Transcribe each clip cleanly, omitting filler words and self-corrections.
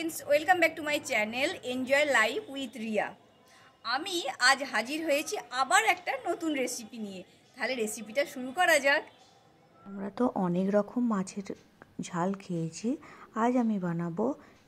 Friends, welcome back to my channel enjoy life with Riya. আমি আজ হাজির হয়েছি আবার একটা নতুন রেসিপি নিয়ে। তাহলে রেসিপিটা শুরু করা যাক। আমরা তো অনেক রকম মাছের ঝাল খেয়েছি। আজ আমি বানাবো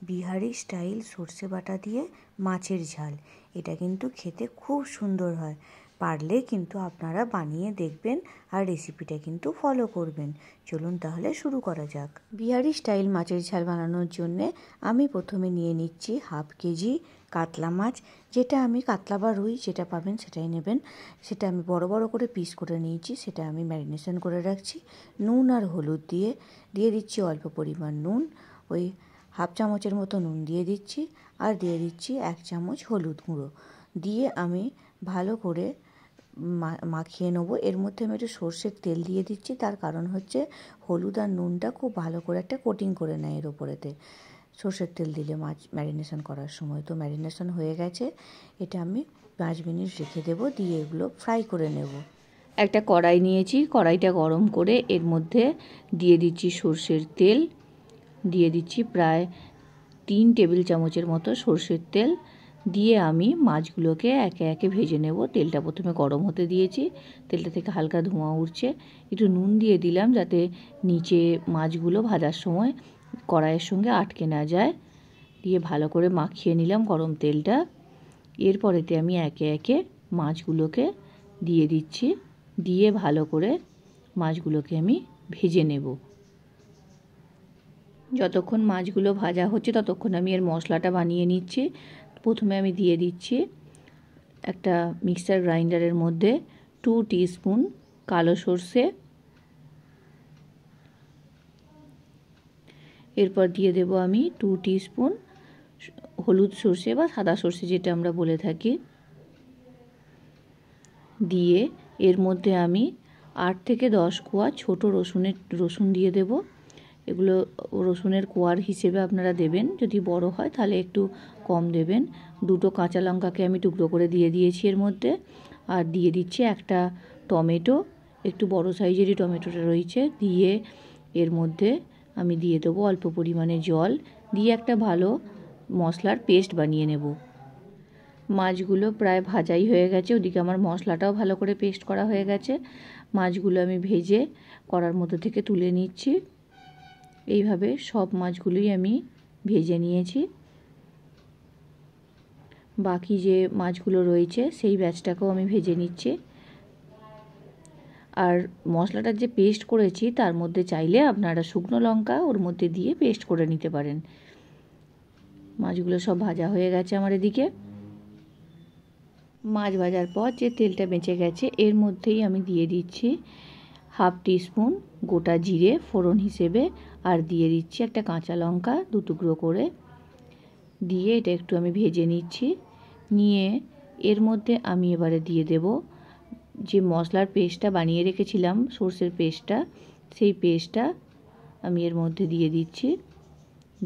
বিহারি স্টাইল সর্ষে বাটা দিয়ে মাছের ঝাল। এটা কিন্তু খেতে খুব সুন্দর হয়। পারলে কিন্তু আপনারা বানিয়ে দেখবেন আর রেসিপিটা কিন্তু ফলো করবেন। চলুন তাহলে শুরু করা যাক। বিহারি স্টাইল মাছের ঝাল বানানোর জন্যে আমি প্রথমে নিয়ে নিচ্ছি হাফ কেজি কাতলা মাছ। যেটা আমি কাতলা বা রুই যেটা পাবেন সেটাই নেবেন। সেটা আমি বড় বড় করে পিস করে নিয়েছি, সেটা আমি ম্যারিনেশন করে রাখছি। নুন আর হলুদ দিয়ে দিচ্ছি অল্প পরিমাণ নুন, ওই হাফ চামচের মতো নুন দিয়ে দিচ্ছি, আর দিয়ে দিচ্ছি 1 চামচ হলুদ গুঁড়ো দিয়ে আমি ভালো করে মাখিয়ে নেবো। এর মধ্যে আমি একটু সর্ষের তেল দিয়ে দিচ্ছি, তার কারণ হচ্ছে হলুদ আর নুনটা খুব ভালো করে একটা কোটিং করে নেয় এর ওপরেতে সর্ষের তেল দিলে মাছ ম্যারিনেশন করার সময়। তো ম্যারিনেশন হয়ে গেছে, এটা আমি 5 মিনিট রেখে দেবো, দিয়ে এগুলো ফ্রাই করে নেব। একটা কড়াই নিয়েছি, কড়াইটা গরম করে এর মধ্যে দিয়ে দিচ্ছি সর্ষের তেল, দিয়ে দিচ্ছি প্রায় 3 টেবিল চামচের মতো সর্ষের তেল। দিয়ে আমি মাছগুলোকে একে একে ভেজে নেব। তেলটা প্রথমে গরম হতে দিয়েছি, তেলটা থেকে হালকা ধোঁয়া উঠছে। একটু নুন দিয়ে দিলাম যাতে নিচে মাছগুলো ভাজার সময় কড়াইয়ের সঙ্গে আটকে না যায়। দিয়ে ভালো করে মাখিয়ে নিলাম গরম তেলটা। এরপরেতে আমি একে একে মাছগুলোকে দিয়ে দিচ্ছি, দিয়ে ভালো করে মাছগুলোকে আমি ভেজে নেব। যতক্ষণ মাছগুলো ভাজা হচ্ছে ততক্ষণ আমি এর মশলাটা বানিয়ে নিচ্ছি। প্রথমে আমি দিয়ে দিচ্ছি একটা মিক্সার গ্রাইন্ডারের মধ্যে 2 টিস্পুন কালো সর্ষে, এরপর দিয়ে দেব আমি 2 টিস্পুন হলুদ সর্ষে বা সাদা সর্ষে যেটা আমরা বলে থাকি। দিয়ে এর মধ্যে আমি 8 থেকে 10 কোয়া ছোট রসুন দিয়ে দেব। এগুলো রসুনের কোয়ার হিসেবে আপনারা দেবেন, যদি বড় হয় তাহলে একটু কম দেবেন। 2টো কাঁচা লঙ্কাকে আমি টুকরো করে দিয়ে দিয়েছি এর মধ্যে। আর দিয়ে দিচ্ছি একটা টমেটো, একটু বড় সাইজেরই টমেটোটা রয়েছে। দিয়ে এর মধ্যে আমি দিয়ে দেবো অল্প পরিমাণে জল, দিয়ে একটা ভালো মশলার পেস্ট বানিয়ে নেব। মাছগুলো প্রায় ভাজাই হয়ে গেছে, ওদিকে আমার মশলাটাও ভালো করে পেস্ট করা হয়ে গেছে। মাছগুলো আমি ভেজে কড়ার মধ্যে থেকে তুলে নিচ্ছি। এইভাবে সব মাছগুলোই আমি ভেজে নিয়েছি। বাকি যে মাছগুলো রয়েছে সেই ব্যাচটাকেও আমি ভেজে নিচ্ছি। আর মশলাটার যে পেস্ট করেছি তার মধ্যে চাইলে আপনারা শুকনো লঙ্কা ওর মধ্যে দিয়ে পেস্ট করে নিতে পারেন। মাছগুলো সব ভাজা হয়ে গেছে আমার এদিকে। মাছ ভাজার পর যে তেলটা বেঁচে গেছে এর মধ্যেই আমি দিয়ে দিচ্ছি হাফ টিস্পুন গোটা জিরে ফোড়ন হিসেবে, আর দিয়ে দিচ্ছি একটা কাঁচা লঙ্কা 2 টুকরো করে। দিয়ে এটা একটু আমি ভেজে নিচ্ছি। নিয়ে এর মধ্যে আমি এবারে দিয়ে দেব যে মশলার পেস্টটা বানিয়ে রেখেছিলাম, সর্ষের পেস্টটা, সেই পেস্টটা আমি এর মধ্যে দিয়ে দিচ্ছি।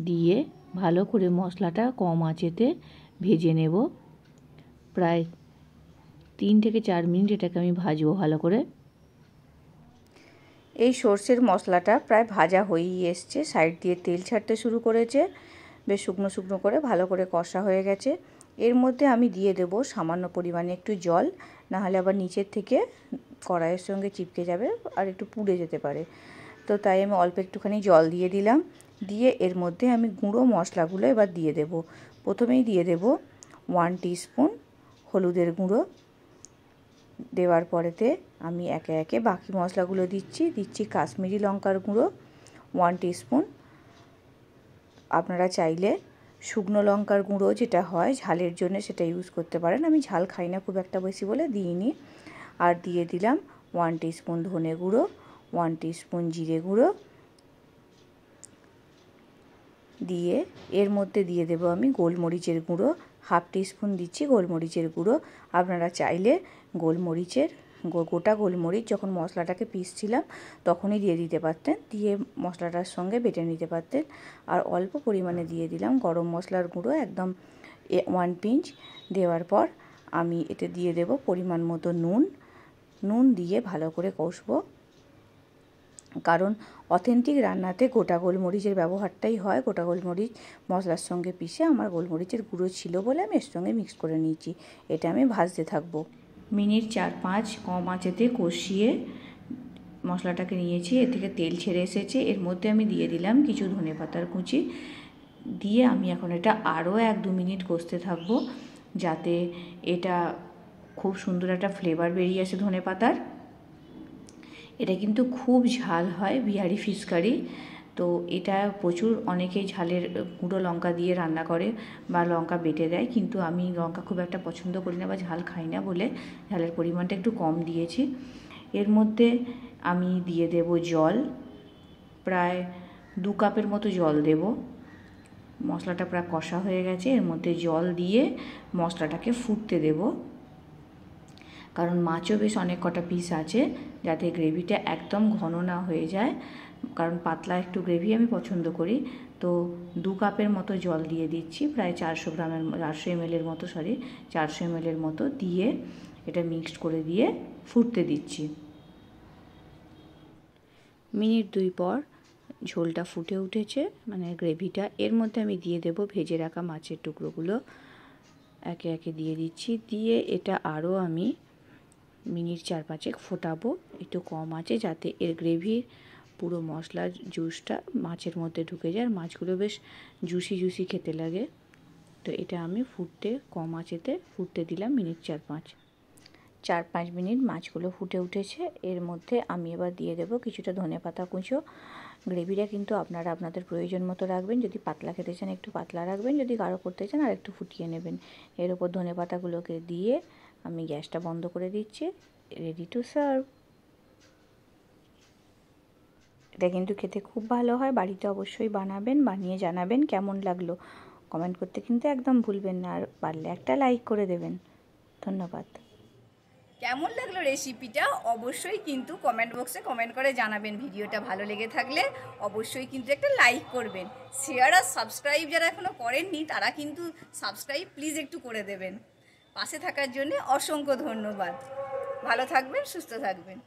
দিয়ে ভালো করে মশলাটা কম আঁচেতে ভেজে নেব। প্রায় 3 থেকে 4 মিনিট এটাকে আমি ভাজবো ভালো করে। এই সর্ষের মশলাটা প্রায় ভাজা হয়েই এসছে, সাইড দিয়ে তেল ছাড়তে শুরু করেছে, বেশ শুকনো শুকনো করে ভালো করে কষা হয়ে গেছে। এর মধ্যে আমি দিয়ে দেব সামান্য পরিমাণে একটু জল, নাহলে আবার নিচের থেকে কড়াইয়ের সঙ্গে চিপকে যাবে আর একটু পুড়ে যেতে পারে। তো তাই আমি অল্প একটুখানি জল দিয়ে দিলাম। দিয়ে এর মধ্যে আমি গুঁড়ো মশলাগুলো এবার দিয়ে দেব। প্রথমেই দিয়ে দেব 1 টিস্পুন হলুদের গুঁড়ো। দেওয়ার পরেতে আমি একে একে বাকি মশলাগুলো দিচ্ছি কাশ্মীরি লঙ্কার গুঁড়ো 1 টিস্পুন। আপনারা চাইলে শুকনো লঙ্কার গুঁড়ো যেটা হয় ঝালের জন্য সেটা ইউজ করতে পারেন। আমি ঝাল খাই না খুব একটা বেশি বলে দিইনি। আর দিয়ে দিলাম 1 টিস্পুন ধনে গুঁড়ো, 1 টিস্পুন জিরে গুঁড়ো। দিয়ে এর মধ্যে দিয়ে দেব আমি গোলমরিচের গুঁড়ো, হাফ টিস্পুন দিচ্ছি গোলমরিচের গুঁড়ো। আপনারা চাইলে গোটা গোলমরিচ যখন মশলাটাকে পিসছিলাম তখনই দিয়ে দিতে পারতেন, দিয়ে মশলাটার সঙ্গে বেটে নিতে পারতেন। আর অল্প পরিমাণে দিয়ে দিলাম গরম মশলার গুঁড়ো, একদম 1 পিঞ্চ। দেওয়ার পর আমি এতে দিয়ে দেব পরিমাণ মতো নুন দিয়ে ভালো করে কষবো। কারণ অথেন্টিক রান্নাতে গোটা গোলমরিচের ব্যবহারটাই হয়। গোটা গোলমরিচ মশলার সঙ্গে পিষে আমার গোলমরিচের গুঁড়ো ছিল বলে আমি এর সঙ্গে মিক্স করে নিয়েছি। এটা আমি ভাজতে থাকবো। মিনিট 4-5 কম আঁচেতে কষিয়ে মশলাটাকে নিয়েছি। এর থেকে তেল ছেড়ে এসেছে। এর মধ্যে আমি দিয়ে দিলাম কিছু ধনেপাতার কুচি দিয়ে আমি এখন এটা আরও 1-2 মিনিট কষতে থাকবো, যাতে এটা খুব সুন্দর একটা ফ্লেভার বেরিয়ে আসে ধনেপাতার। এটা কিন্তু খুব ঝাল হয় বিহারি ফিশ কারি। তো এটা প্রচুর অনেকেই ঝালের গুঁড়ো লঙ্কা দিয়ে রান্না করে বা লঙ্কা বেটে দেয়, কিন্তু আমি লঙ্কা খুব একটা পছন্দ করি না বা ঝাল খাই না বলে ঝালের পরিমাণটা একটু কম দিয়েছি। এর মধ্যে আমি দিয়ে দেব জল, প্রায় 2 কাপের মতো জল দেব। মশলাটা প্রায় কষা হয়ে গেছে। এর মধ্যে জল দিয়ে মশলাটাকে ফুটতে দেব, কারণ মাছও বেশ অনেক কটা পিস আছে, যাতে গ্রেভিটা একদম ঘন না হয়ে যায়, কারণ পাতলা একটু গ্রেভি আমি পছন্দ করি। তো 2 কাপের মতো জল দিয়ে দিচ্ছি, প্রায় 400 ml মতো 400 ml মতো দিয়ে এটা মিক্সড করে দিয়ে ফুটতে দিচ্ছি। মিনিট 2 পর ঝোলটা ফুটে উঠেছে, মানে গ্রেভিটা। এর মধ্যে আমি দিয়ে দেব ভেজে রাখা মাছের টুকরোগুলো, একে একে দিয়ে দিচ্ছি। দিয়ে এটা আরও আমি মিনিট 4-5 ফোটাবো একটু কম আছে, যাতে এর গ্রেভির পুরো মশলার জুসটা মাছের মধ্যে ঢুকে যায় আর মাছগুলো বেশ জুসি জুসি খেতে লাগে। তো এটা আমি কম আঁচেতে ফুটতে দিলাম মিনিট 4-5 মিনিট। মাছগুলো ফুটে উঠেছে। এর মধ্যে আমি এবার দিয়ে দেবো কিছুটা ধনেপাতা কুচো। গ্রেভিটা কিন্তু আপনারা আপনাদের প্রয়োজন মতো রাখবেন। যদি পাতলা খেতে চান একটু পাতলা রাখবেন, যদি গাঢ় করতে চান আর একটু ফুটিয়ে নেবেন। এর ওপর ধনেপাতাগুলোকে দিয়ে আমি গ্যাসটা বন্ধ করে দিচ্ছি। Ready to serve. এটা কিন্তু খেতে খুব ভালো হয়। বাড়িতে অবশ্যই বানাবেন, বানিয়ে জানাবেন কেমন লাগলো। কমেন্ট করতে কিন্তু একদম ভুলবেন না, আর পারলে একটা লাইক করে দেবেন। ধন্যবাদ। কেমন লাগলো রেসিপিটা অবশ্যই কিন্তু কমেন্ট বক্সে কমেন্ট করে জানাবেন। ভিডিওটা ভালো লেগে থাকলে অবশ্যই কিন্তু একটা লাইক করবেন। শেয়ার আর সাবস্ক্রাইব যারা এখনও করেননি তারা কিন্তু সাবস্ক্রাইব প্লিজ একটু করে দেবেন। পাশে থাকার জন্য অসংখ্য ধন্যবাদ। ভালো থাকবেন, সুস্থ থাকবেন।